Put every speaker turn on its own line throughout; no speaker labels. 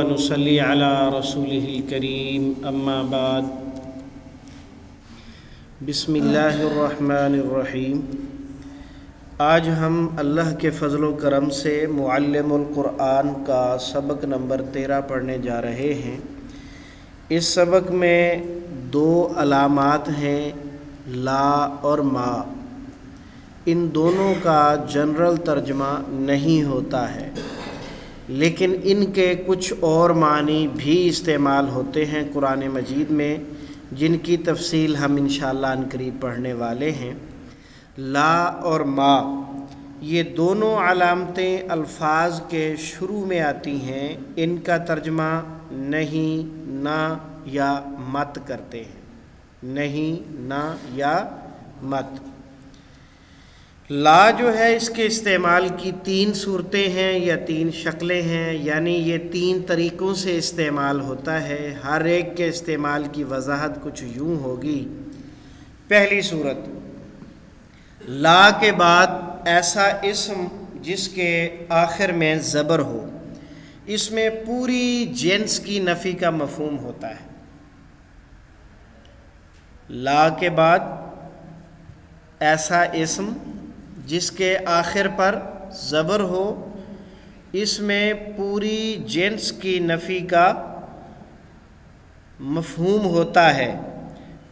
ونصلي على رسوله الكريم اما بعد بسم اللہ الرحمن الرحیم۔ آج ہم اللہ کے فضل و کرم سے معلم القرآن کا سبق نمبر 13 پڑھنے جا رہے ہیں۔ اس سبق میں 2 علامات ہیں، لا اور ما۔ ان دونوں کا جنرل ترجمہ نہیں ہوتا ہے، لیکن ان کے کچھ اور معنی بھی استعمال ہوتے ہیں قرآن مجید میں، جن کی تفصیل ہم انشاءاللہ عنقریب پڑھنے والے ہیں۔ لا اور ما یہ دونوں علامتیں الفاظ کے شروع میں آتی ہیں، ان کا ترجمہ نہیں، نہ یا مت کرتے ہیں، نہیں، نہ یا مت۔ لا جو ہے اس کے استعمال کی 3 صورتیں ہیں یا 3 شکلیں ہیں، یعنی یہ 3 طریقوں سے استعمال ہوتا ہے۔ ہر ایک کے استعمال کی وضاحت کچھ یوں ہوگی۔ پہلی صورت، لا کے بعد ایسا اسم جس کے آخر میں زبر ہو، اس میں پوری جنس کی نفی کا مفہوم ہوتا ہے۔ لا کے بعد ایسا اسم جس کے آخر پر زبر ہو، اس میں پوری جنس کی نفی کا مفہوم ہوتا ہے۔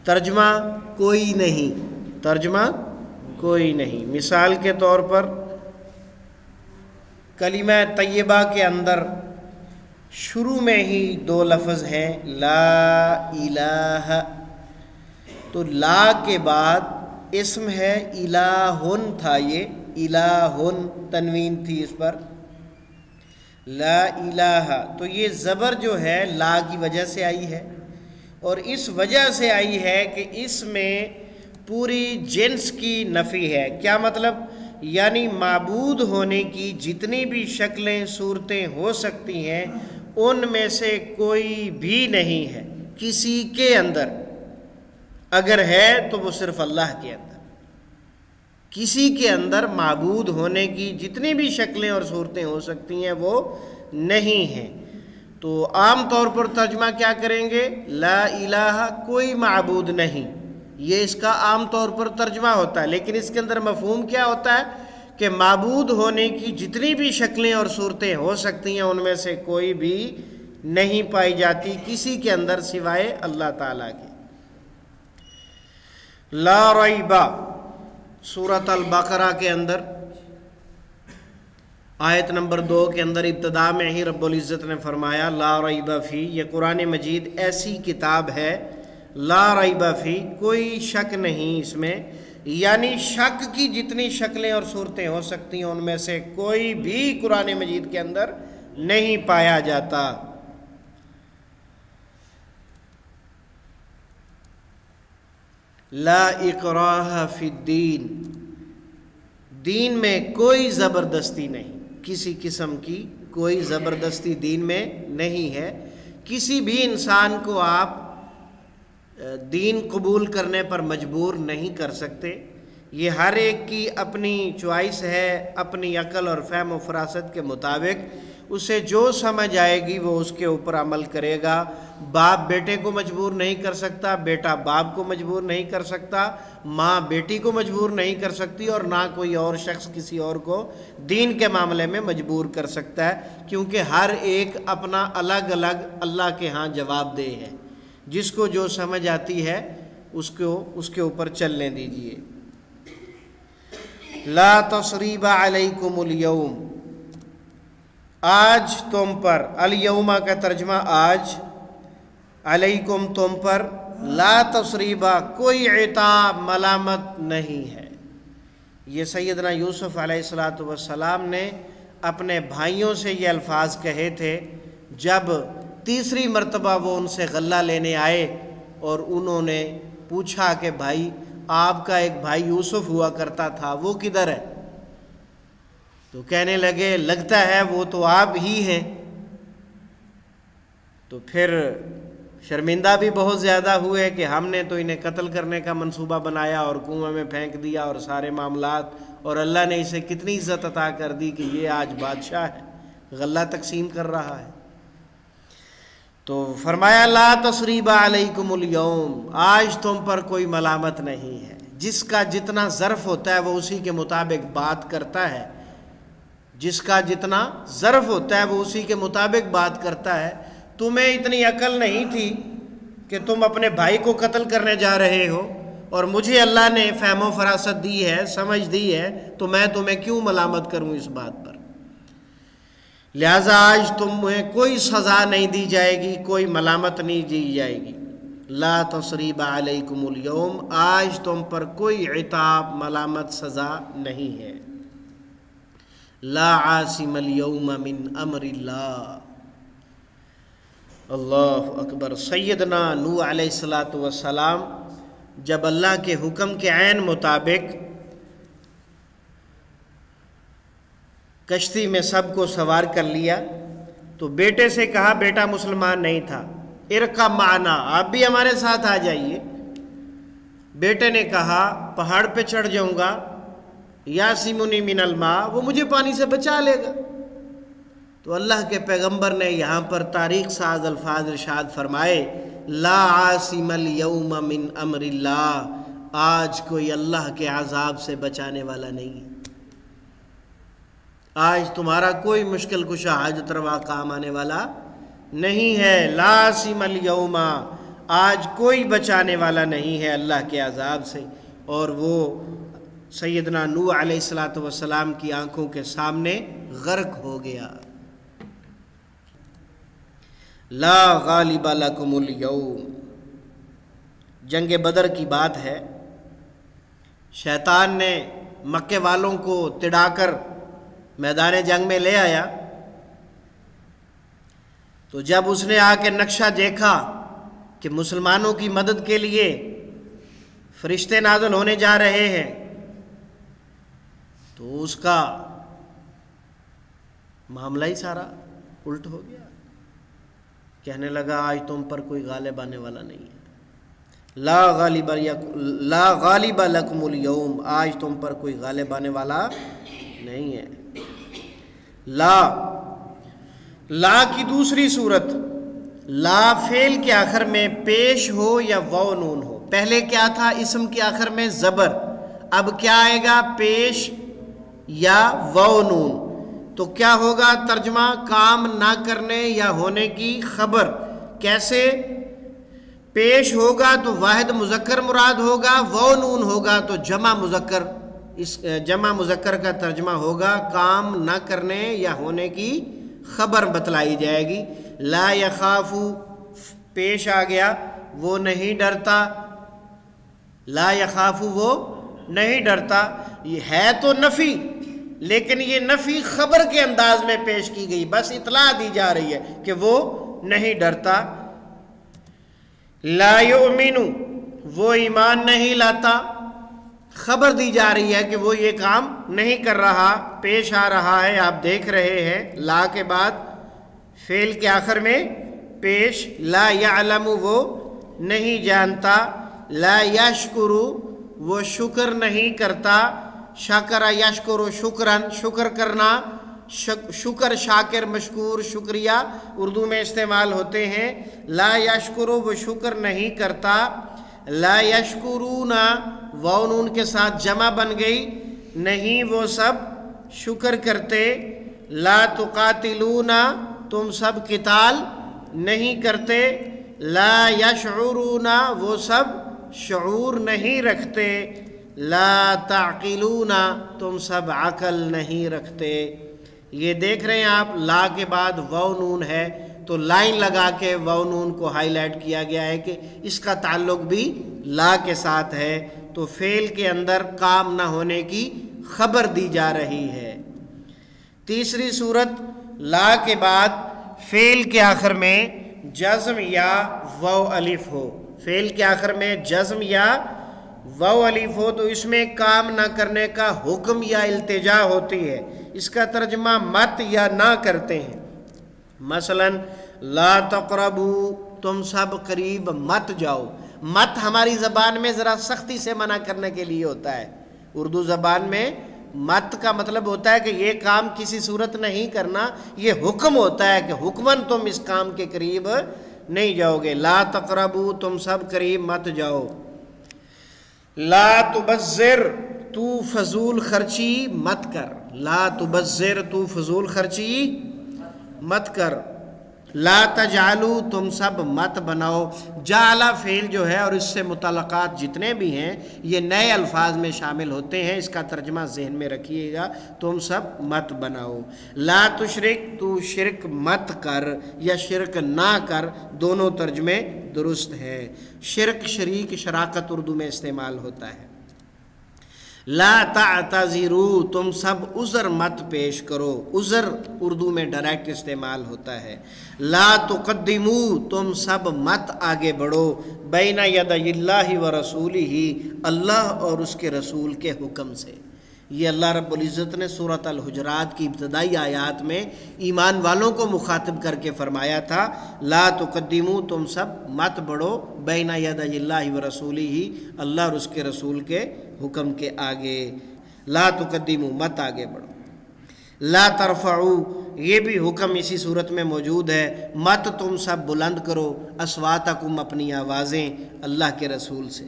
ترجمہ کوئی نہیں، ترجمہ کوئی نہیں۔ مثال کے طور پر کلمہ طیبہ کے اندر شروع میں ہی 2 لفظ ہیں، لا الہ، تو لا کے بعد اسم ہے الہن تھا، یہ الہن تنوین تھی اس پر، لا الہ، تو یہ زبر جو ہے لا کی وجہ سے آئی ہے، اور اس وجہ سے آئی ہے کہ اس میں پوری جنس کی نفی ہے۔ کیا مطلب؟ یعنی معبود ہونے کی جتنی بھی شکلیں صورتیں ہو سکتی ہیں، ان میں سے کوئی بھی نہیں ہے کسی کے اندر، اگر ہے تو وہ صرف اللہ کے اندر۔ کسی کے اندر معبود ہونے کی جتنی بھی شکلیں اور صورتیں ہو سکتی ہیں وہ نہیں ہیں۔ تو عام طور پر ترجمہ کیا کریں گے؟ لا الہ، کوئی معبود نہیں، یہ اس کا عام طور پر ترجمہ ہوتا ہے، لیکن اس کے اندر مفہوم کیا ہوتا ہے کہ معبود ہونے کی جتنی بھی شکلیں اور صورتیں ہو سکتی ہیں، ان میں سے کوئی بھی نہیں پائی جاتی کسی کے اندر سوائے اللہ تعالیٰ کے۔ لا ریبہ، سورۃ البقرہ کے اندر آیت نمبر 2 کے اندر ابتدا میں ہی رب العزت نے فرمایا لا ریب فی، یہ قرآن مجید ایسی کتاب ہے لا ریب فی، کوئی شک نہیں اس میں، یعنی شک کی جتنی شکلیں اور صورتیں ہو سکتی ہیں ان میں سے کوئی بھی قرآن مجید کے اندر نہیں پایا جاتا۔ لا اکراہ فی الدین، دین میں کوئی زبردستی نہیں، کسی قسم کی کوئی زبردستی دین میں نہیں ہے۔ کسی بھی انسان کو آپ دین قبول کرنے پر مجبور نہیں کر سکتے، یہ ہر ایک کی اپنی چوائس ہے، اپنی عقل اور فہم و فراست کے مطابق اسے جو سمجھ آئے گی وہ اس کے اوپر عمل کرے گا۔ باپ بیٹے کو مجبور نہیں کر سکتا، بیٹا باپ کو مجبور نہیں کر سکتا، ماں بیٹی کو مجبور نہیں کر سکتی، اور نہ کوئی اور شخص کسی اور کو دین کے معاملے میں مجبور کر سکتا ہے، کیونکہ ہر ایک اپنا الگ الگ اللہ کے ہاں جواب دہ ہے۔ جس کو جو سمجھ آتی ہے اس کے اوپر چلنے دیجیے۔ لا تصریب علیکم الیوم، آج تم پر، الیوم کا ترجمہ آج، علیکم تم پر، لا تصریبہ کوئی عتاب ملامت نہیں ہے۔ یہ سیدنا یوسف علیہ السلام نے اپنے بھائیوں سے یہ الفاظ کہے تھے جب تیسری مرتبہ وہ ان سے غلہ لینے آئے اور انہوں نے پوچھا کہ بھائی آپ کا ایک بھائی یوسف ہوا کرتا تھا، وہ کدھر ہے؟ تو کہنے لگے لگتا ہے وہ تو آپ ہی ہیں۔ تو پھر شرمندہ بھی بہت زیادہ ہوئے کہ ہم نے تو انہیں قتل کرنے کا منصوبہ بنایا اور کنویں میں پھینک دیا اور سارے معاملات، اور اللہ نے اسے کتنی عزت عطا کر دی کہ یہ آج بادشاہ ہے، غلہ تقسیم کر رہا ہے۔ تو فرمایا لا تصریب علیکم الیوم، آج تم پر کوئی ملامت نہیں ہے۔ جس کا جتنا ظرف ہوتا ہے وہ اسی کے مطابق بات کرتا ہے، جس کا جتنا ظرف ہوتا ہے وہ اسی کے مطابق بات کرتا ہے۔ تمہیں اتنی عقل نہیں تھی کہ تم اپنے بھائی کو قتل کرنے جا رہے ہو، اور مجھے اللہ نے فہم و فراست دی ہے، سمجھ دی ہے، تو میں تمہیں کیوں ملامت کروں اس بات پر؟ لہذا آج تمہیں کوئی سزا نہیں دی جائے گی، کوئی ملامت نہیں دی جائے گی۔ لا تصریب علیکم الیوم، آج تم پر کوئی عتاب، ملامت، سزا نہیں ہے۔ لا عاصم الیوم من امر اللہ، اللہ اکبر۔ سیدنا نوح علیہ السلام جب اللہ کے حکم کے عین مطابق کشتی میں سب کو سوار کر لیا تو بیٹے سے کہا، بیٹا مسلمان نہیں تھا، ارکب معنا، آپ بھی ہمارے ساتھ آ جائیے۔ بیٹے نے کہا پہاڑ پہ چڑھ جاؤں گا، یاسمنی من الماء، وہ مجھے پانی سے بچا لے گا۔ تو اللہ کے پیغمبر نے یہاں پر تاریخ ساز الفاظ ارشاد فرمائے، لا عاصم الیوم من امر اللہ، آج کوئی اللہ کے عذاب سے بچانے والا نہیں ہے۔ آج تمہارا کوئی مشکل کشا حاجت روا کام آنے والا نہیں ہے۔ لا عاصم الیوم، آج کوئی بچانے والا نہیں ہے اللہ کے عذاب سے۔ اور وہ سیدنا نوح علیہ السلام کی آنکھوں کے سامنے غرق ہو گیا۔ لا غالب لکم الیوم، جنگ بدر کی بات ہے۔ شیطان نے مکے والوں کو تڑا کر میدان جنگ میں لے آیا، تو جب اس نے آ کے نقشہ دیکھا کہ مسلمانوں کی مدد کے لیے فرشتے نازل ہونے جا رہے ہیں، تو اس کا معاملہ ہی سارا الٹ ہو گیا۔ کہنے لگا آج تم پر کوئی غالب آنے والا نہیں ہے۔ لا غالب لکم الیوم، آج تم پر کوئی غالب آنے والا نہیں ہے۔ لا کی دوسری صورت، لا فعل کے آخر میں پیش ہو یا واو نون ہو۔ پہلے کیا تھا؟ اسم کے آخر میں زبر، اب کیا آئے گا؟ پیش یا واو نون۔ تو کیا ہوگا ترجمہ؟ کام نہ کرنے یا ہونے کی خبر۔ کیسے؟ پیش ہوگا تو واحد مذکر مراد ہوگا، واو نون ہوگا تو جمع مذکر، اس جمع مذکر کا ترجمہ ہوگا کام نہ کرنے یا ہونے کی خبر بتلائی جائے گی۔ لا یخاف پیش آ گیا، وہ نہیں ڈرتا، لا یخاف وہ نہیں ڈرتا، یہ ہے تو نفی، لیکن یہ نفی خبر کے انداز میں پیش کی گئی، بس اطلاع دی جا رہی ہے کہ وہ نہیں ڈرتا۔ لا یؤمن، وہ ایمان نہیں لاتا، خبر دی جا رہی ہے کہ وہ یہ کام نہیں کر رہا، پیش آ رہا ہے، آپ دیکھ رہے ہیں۔ لا کے بعد فعل کے آخر میں پیش۔ لا یعلم، وہ نہیں جانتا۔ لا یشکر، وہ شکر نہیں کرتا۔ شکر یشکر شکرن، شکر کرنا، شکر شاکر مشکور شکریہ اردو میں استعمال ہوتے ہیں۔ لا یشکر، وہ شکر نہیں کرتا۔ لا یشکرون، واو نون کے ساتھ جمع بن گئی، نہیں وہ سب شکر کرتے۔ لا تقاتلون، تم سب قتال نہیں کرتے۔ لا یشعرون، وہ سب شعور نہیں رکھتے۔ لا تعقلون، تم سب عقل نہیں رکھتے۔ یہ دیکھ رہے ہیں آپ، لا کے بعد واو نون ہے تو لائن لگا کے واو نون کو ہائی لائٹ کیا گیا ہے کہ اس کا تعلق بھی لا کے ساتھ ہے، تو فعل کے اندر کام نہ ہونے کی خبر دی جا رہی ہے۔ تیسری صورت، لا کے بعد فعل کے آخر میں جزم یا واو الف ہو، فعل کے آخر میں جزم یا واو الف ہو تو اس میں کام نہ کرنے کا حکم یا التجا ہوتی ہے، اس کا ترجمہ مت یا نہ کرتے ہیں۔ مثلا لا تقربو، تم سب قریب مت جاؤ۔ مت ہماری زبان میں ذرا سختی سے منع کرنے کے لیے ہوتا ہے، اردو زبان میں مت کا مطلب ہوتا ہے کہ یہ کام کسی صورت نہیں کرنا، یہ حکم ہوتا ہے کہ حکماً تم اس کام کے قریب نہیں جاؤ گے۔ لا تقربو تم سب قریب مت جاؤ۔ لا تبذر تو فضول خرچی مت کر، لا تبذر تو فضول خرچی مت کر۔ لا تجعلوا تم سب مت بناؤ۔ جعل فعل جو ہے اور اس سے متعلقات جتنے بھی ہیں یہ نئے الفاظ میں شامل ہوتے ہیں، اس کا ترجمہ ذہن میں رکھیے گا، تم سب مت بناؤ۔ لا تشرک تو شرک مت کر یا شرک نہ کر، دونوں ترجمے درست ہے۔ شرک شریک شراکت اردو میں استعمال ہوتا ہے۔ لا تعتذروا تم سب عذر مت پیش کرو، عذر اردو میں ڈائریکٹ استعمال ہوتا ہے۔ لا تقدموا تم سب مت آگے بڑھو، بین یدی اللہ و رسولہ اللہ اور اس کے رسول کے حکم سے۔ یہ اللہ رب العزت نے سورۃ الحجرات کی ابتدائی آیات میں ایمان والوں کو مخاطب کر کے فرمایا تھا، لا تقدموا تم سب مت بڑھو بین یدی اللہ و رسولہ اللہ اور اس کے رسول کے حکم کے آگے۔ لا تقدموا مت آگے بڑھو۔ لا ترفعوا یہ بھی حکم اسی صورت میں موجود ہے، مت تم سب بلند کرو اصواتکم اپنی آوازیں اللہ کے رسول سے۔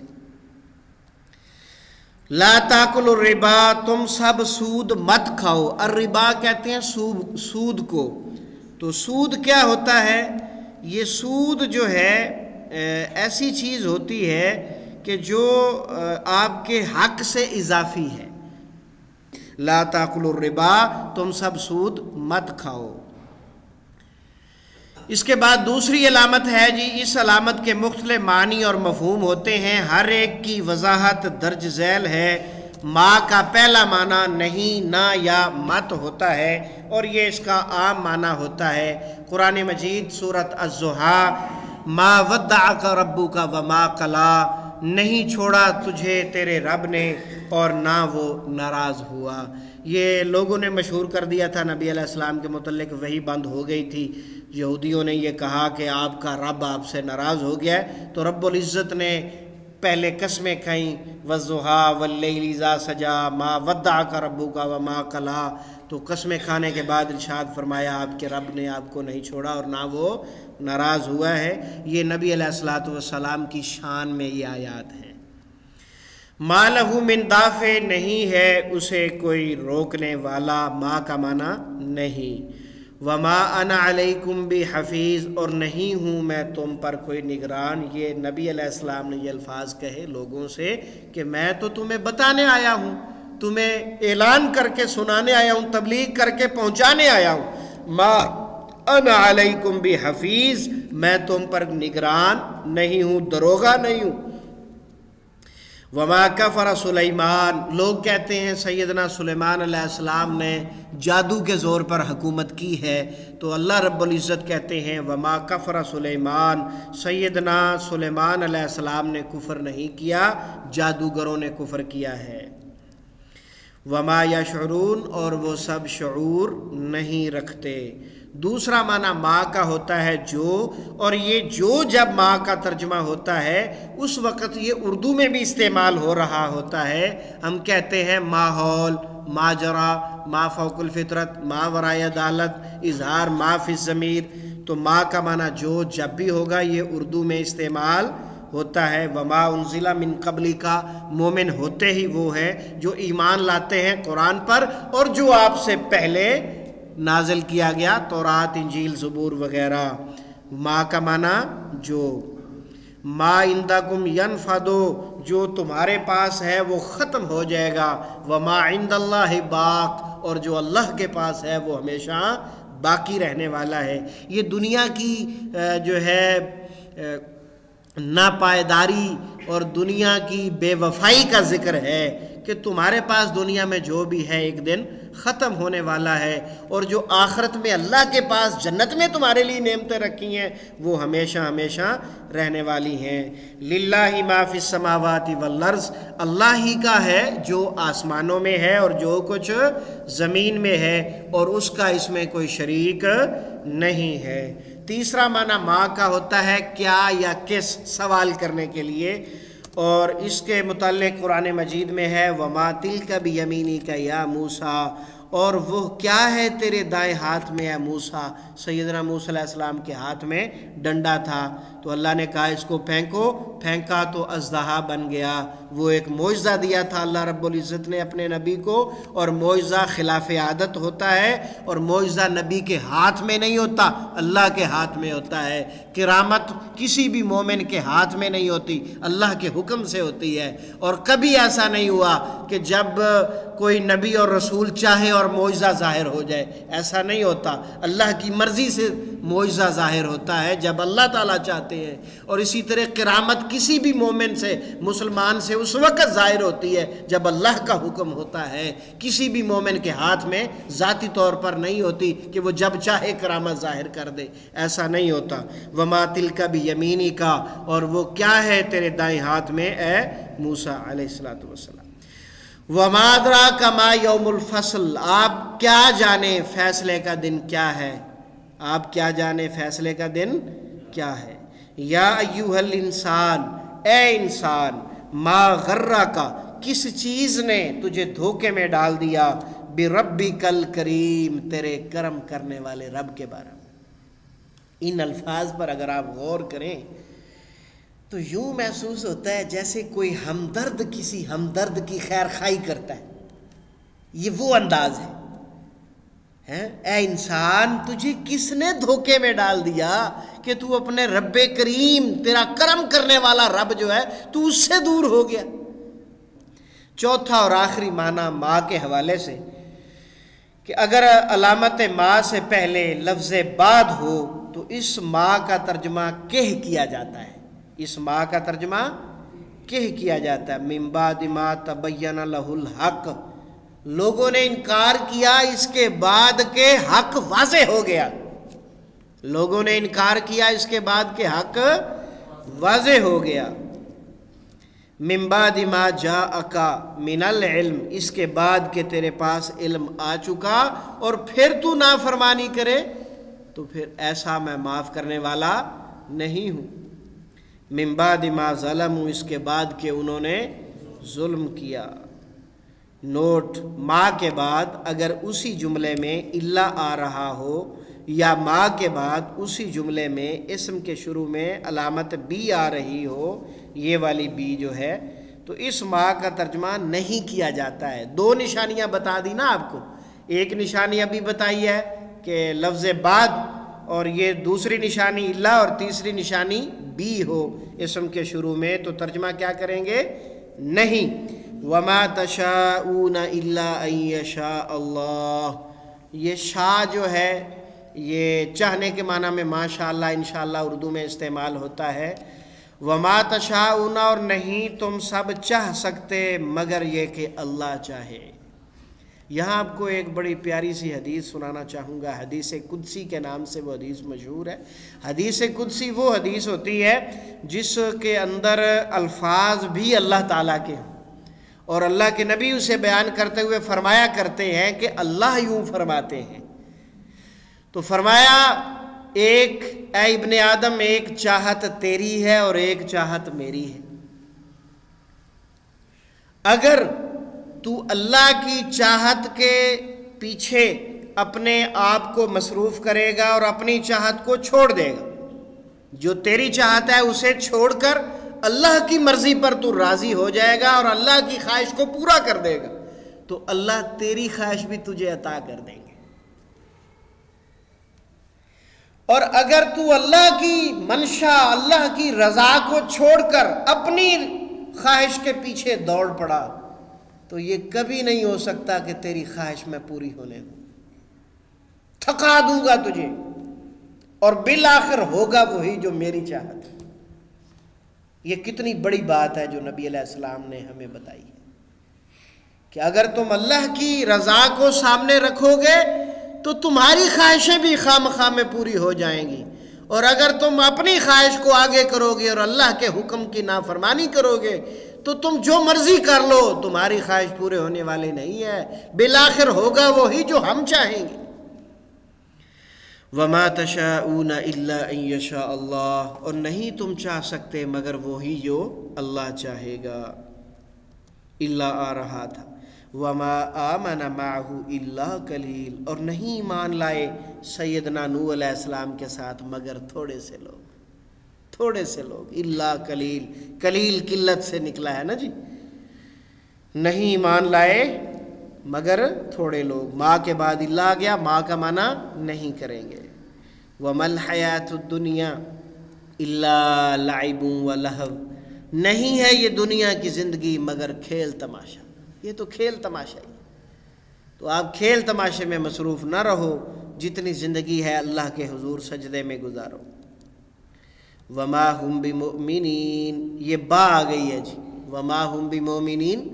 لا تاکلوا الربا تم سب سود مت کھاؤ، الربا کہتے ہیں سود کو۔ تو سود کیا ہوتا ہے؟ یہ سود جو ہے ایسی چیز ہوتی ہے کہ جو آپ کے حق سے اضافی ہے۔ لا تاکلوا الربا تم سب سود مت کھاؤ۔ اس کے بعد دوسری علامت ہے جی، اس علامت کے مختلف معنی اور مفہوم ہوتے ہیں، ہر ایک کی وضاحت درج ذیل ہے۔ ما کا پہلا معنی نہیں، نہ یا مت ہوتا ہے، اور یہ اس کا عام معنی ہوتا ہے۔ قرآن مجید سورۃ الضحیٰ، ما ودعک ربک وما قلی نہیں چھوڑا تجھے تیرے رب نے اور نہ وہ ناراض ہوا۔ یہ لوگوں نے مشہور کر دیا تھا نبی علیہ السلام کے متعلق، وہی بند ہو گئی تھی۔ یہودیوں نے یہ کہا کہ آپ کا رب آپ سے ناراض ہو گیا ہے، تو رب العزت نے پہلے قسمیں کھائیں، والضحیٰ واللیل اذا سجا ما ودعک ربک وما قلی، تو قسمیں کھانے کے بعد ارشاد فرمایا آپ کے رب نے آپ کو نہیں چھوڑا اور نہ وہ ناراض ہوا ہے۔ یہ نبی علیہ الصلوۃ والسلام کی شان میں یہ آیات ہیں۔ ما لہ من دافع نہیں ہے اسے کوئی روکنے والا، ما کا معنی نہیں۔ وما انا علیکم بحفیظ اور نہیں ہوں میں تم پر کوئی نگران۔ یہ نبی علیہ السلام نے یہ الفاظ کہے لوگوں سے کہ میں تو تمہیں بتانے آیا ہوں، تمہیں اعلان کر کے سنانے آیا ہوں، تبلیغ کر کے پہنچانے آیا ہوں۔ ما انا علیکم بحفیظ میں تم پر نگران نہیں ہوں، دروغہ نہیں ہوں۔ وما کفر سلیمان لوگ کہتے ہیں سیدنا سلیمان علیہ السلام نے جادو کے زور پر حکومت کی ہے، تو اللہ رب العزت کہتے ہیں وما کفر سلیمان سیدنا سلیمان علیہ السلام نے کفر نہیں کیا، جادوگروں نے کفر کیا ہے۔ وما یشعرون اور وہ سب شعور نہیں رکھتے۔ دوسرا معنی ما کا ہوتا ہے جو، اور یہ جو جب ما کا ترجمہ ہوتا ہے اس وقت یہ اردو میں بھی استعمال ہو رہا ہوتا ہے۔ ہم کہتے ہیں ماحول، ماجرا، ما فوق الفطرت، ما ورائے عدالت، اظہار ما فی الضمیر، تو ما کا معنی جو جب بھی ہوگا یہ اردو میں استعمال ہوتا ہے۔ وما انزل من قبلی کا مومن ہوتے ہی وہ ہیں جو ایمان لاتے ہیں قرآن پر اور جو آپ سے پہلے نازل کیا گیا، تورات، انجیل، زبور وغیرہ۔ ما کا معنی جو۔ ما عندکم ینفدو جو تمہارے پاس ہے وہ ختم ہو جائے گا، وما عند اللہ باق اور جو اللہ کے پاس ہے وہ ہمیشہ باقی رہنے والا ہے۔ یہ دنیا کی جو ہے ناپائیداری اور دنیا کی بے وفائی کا ذکر ہے کہ تمہارے پاس دنیا میں جو بھی ہے ایک دن ختم ہونے والا ہے، اور جو آخرت میں اللہ کے پاس جنت میں تمہارے لیے نعمتیں رکھی ہیں وہ ہمیشہ ہمیشہ رہنے والی ہیں۔ للہ ما فی السماوات والارض اللہ ہی کا ہے جو آسمانوں میں ہے اور جو کچھ زمین میں ہے، اور اس کا اس میں کوئی شریک نہیں ہے۔ تیسرا معنی ما کا ہوتا ہے کیا یا کس، سوال کرنے کے لیے، اور اس کے متعلق قرآن مجید میں ہے وما تلک بیمینک یا موسیٰ اور وہ کیا ہے تیرے دائیں ہاتھ میں اے موسیٰ، سیدنا موسیٰ علیہ السلام کے ہاتھ میں ڈنڈا تھا، تو اللہ نے کہا اس کو پھینکو، پھینکا تو اژدہا بن گیا۔ وہ ایک معجزہ دیا تھا اللہ رب العزت نے اپنے نبی کو، اور معجزہ خلاف عادت ہوتا ہے، اور معجزہ نبی کے ہاتھ میں نہیں ہوتا، اللہ کے ہاتھ میں ہوتا ہے۔ کرامت کسی بھی مومن کے ہاتھ میں نہیں ہوتی، اللہ کے حکم سے ہوتی ہے۔ اور کبھی ایسا نہیں ہوا کہ جب کوئی نبی اور رسول چاہے اور معجزہ ظاہر ہو جائے، ایسا نہیں ہوتا۔ اللہ کی مرضی سے معجزہ ظاہر ہوتا ہے جب اللہ تعالیٰ چاہتے ہیں۔ اور اسی طرح کرامت کسی بھی مومن سے، مسلمان سے اس وقت ظاہر ہوتی ہے جب اللہ کا حکم ہوتا ہے، کسی بھی مومن کے ہاتھ میں ذاتی طور پر نہیں ہوتی کہ وہ جب چاہے کرامت ظاہر کر دے، ایسا نہیں ہوتا۔ وما تلک بیمینی کا، اور وہ کیا ہے تیرے دائیں ہاتھ میں اے موسیٰ علیہ السلام۔ وما ادراک ما یوم الفصل، آپ کیا جانے فیصلے کا دن کیا ہے، آپ کیا جانے فیصلے کا دن کیا ہے۔ یا ایھا الانسان، اے انسان، ما غرک، کس چیز نے تجھے دھوکے میں ڈال دیا، بربک الکریم، تیرے کرم کرنے والے رب کے بارے میں۔ ان الفاظ پر اگر آپ غور کریں تو یوں محسوس ہوتا ہے جیسے کوئی ہمدرد کسی ہمدرد کی خیر خواہی کرتا ہے، یہ وہ انداز ہے۔ اے انسان، تجھے کس نے دھوکے میں ڈال دیا کہ تو اپنے رب کریم، تیرا کرم کرنے والا رب جو ہے، تو اس سے دور ہو گیا۔ چوتھا اور آخری معنی ماں کے حوالے سے کہ اگر علامت ماں سے پہلے لفظ بعد ہو تو اس ماں کا ترجمہ کہ کیا جاتا ہے، اس ماں کا ترجمہ کہ کیا جاتا ہے۔ من بعد ما تبین لہ الحق، لوگوں نے انکار کیا اس کے بعد کہ حق واضح ہو گیا، لوگوں نے انکار کیا اس کے بعد کہ حق واضح ہو گیا۔ من بعد ما جاءک من العلم، اس کے بعد کہ تیرے پاس علم آ چکا اور پھر تو نافرمانی کرے تو پھر ایسا میں معاف کرنے والا نہیں ہوں۔ من بعد ما ظلموا، اس کے بعد کہ انہوں نے ظلم کیا۔ نوٹ، ما کے بعد اگر اسی جملے میں الا آ رہا ہو یا ما کے بعد اسی جملے میں اسم کے شروع میں علامت بی آ رہی ہو، یہ والی بی جو ہے، تو اس ما کا ترجمہ نہیں کیا جاتا ہے۔ دو نشانیاں بتا دی نا آپ کو، ایک نشانی ابھی بتائی ہے کہ لفظ بعد، اور یہ دوسری نشانی الا اور تیسری نشانی بی ہو اسم کے شروع میں، تو ترجمہ کیا کریں گے؟ نہیں۔ وما تشاءون الا ان یشاء اللہ، یہ شاء جو ہے یہ چاہنے کے معنی میں ماشاءاللہ انشاءاللہ اردو میں استعمال ہوتا ہے۔ وما تشاءون، اور نہیں تم سب چاہ سکتے مگر یہ کہ اللہ چاہے۔ یہاں آپ کو ایک بڑی پیاری سی حدیث سنانا چاہوں گا، حدیث قدسی کے نام سے وہ حدیث مشہور ہے۔ حدیث قدسی وہ حدیث ہوتی ہے جس کے اندر الفاظ بھی اللہ تعالیٰ کے ہوں، اور اللہ کے نبی اسے بیان کرتے ہوئے فرمایا کرتے ہیں کہ اللہ یوں فرماتے ہیں۔ تو فرمایا، ایک اے ابن آدم، ایک چاہت تیری ہے اور ایک چاہت میری ہے۔ اگر تو اللہ کی چاہت کے پیچھے اپنے آپ کو مصروف کرے گا اور اپنی چاہت کو چھوڑ دے گا، جو تیری چاہت ہے اسے چھوڑ کر اللہ کی مرضی پر تو راضی ہو جائے گا اور اللہ کی خواہش کو پورا کر دے گا، تو اللہ تیری خواہش بھی تجھے عطا کر دیں گے۔ اور اگر تو اللہ کی منشا، اللہ کی رضا کو چھوڑ کر اپنی خواہش کے پیچھے دوڑ پڑا تو یہ کبھی نہیں ہو سکتا کہ تیری خواہش میں پوری ہونے دوں، تھکا دوں گا تجھے، اور بالآخر ہوگا وہی جو میری چاہت ہے۔ یہ کتنی بڑی بات ہے جو نبی علیہ السلام نے ہمیں بتائی ہے کہ اگر تم اللہ کی رضا کو سامنے رکھو گے تو تمہاری خواہشیں بھی خواہ مخواہ میں پوری ہو جائیں گی، اور اگر تم اپنی خواہش کو آگے کرو گے اور اللہ کے حکم کی نافرمانی کرو گے تو تم جو مرضی کر لو، تمہاری خواہش پورے ہونے والے نہیں ہے، بالآخر ہوگا وہی جو ہم چاہیں گے۔ وما تشاءون الا ان یشاء اللہ، اور نہیں تم چاہ سکتے مگر وہی جو اللہ چاہے گا۔ الا آ رہا تھا۔ وما آمن معہ الا قلیل، اور نہیں ایمان لائے سیدنا نوح علیہ السلام کے ساتھ مگر تھوڑے سے لوگ، تھوڑے سے لوگ، الا قلیل، قلیل قلت سے نکلا ہے نا جی، نہیں ایمان لائے مگر تھوڑے لوگ، ماں کے بعد الا آ گیا، ماں کا معنی نہیں کریں گے۔ وما الحیات الدنیا الا لعب ولہو، نہیں ہے یہ دنیا کی زندگی مگر کھیل تماشا، یہ تو کھیل تماشا ہی، تو آپ کھیل تماشے میں مصروف نہ رہو، جتنی زندگی ہے اللہ کے حضور سجدے میں گزارو۔ وما ہم بمؤمنین، یہ با آ گئی ہے جی، وما ہم بمؤمنین،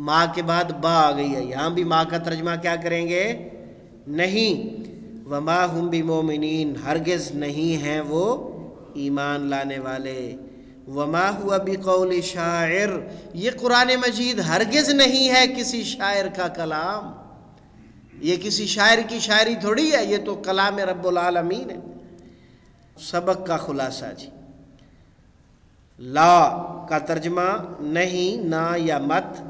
ماں کے بعد با آ گئی ہے، یہاں بھی ماں کا ترجمہ کیا کریں گے؟ نہیں، وما ہم بمؤمنین، ہرگز نہیں ہیں وہ ایمان لانے والے۔ وما ہوا بقول شاعر، یہ قرآن مجید ہرگز نہیں ہے کسی شاعر کا کلام، یہ کسی شاعر کی شاعری تھوڑی ہے، یہ تو کلام رب العالمین ہے۔ سبق کا خلاصہ جی، لا کا ترجمہ نہیں، نہ یا مت،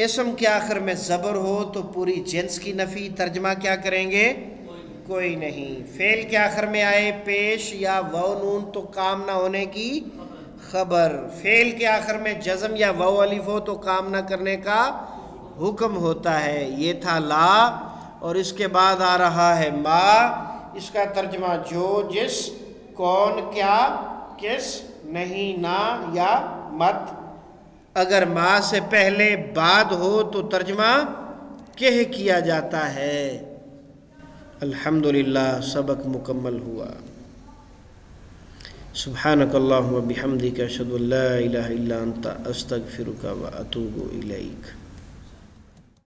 اسم کے آخر میں زبر ہو تو پوری جنس کی نفی، ترجمہ کیا کریں گے؟ کوئی نہیں۔ فعل کے آخر میں آئے پیش یا واو نون تو کام نہ ہونے کی خبر، فعل کے آخر میں جزم یا واو الف ہو تو کام نہ کرنے کا حکم ہوتا ہے۔ یہ تھا لا، اور اس کے بعد آ رہا ہے ما، اس کا ترجمہ جو، جس، کون، کیا، کس، نہیں، نہ یا مت۔ اگر ما سے پہلے بعد ہو تو ترجمہ کہ کیا جاتا ہے۔ الحمدللہ، سبق مکمل ہوا۔ سبحانک اللہم و بحمدک، اشہد ان لا الہ الا انت، استغفرک و اتوب الیک۔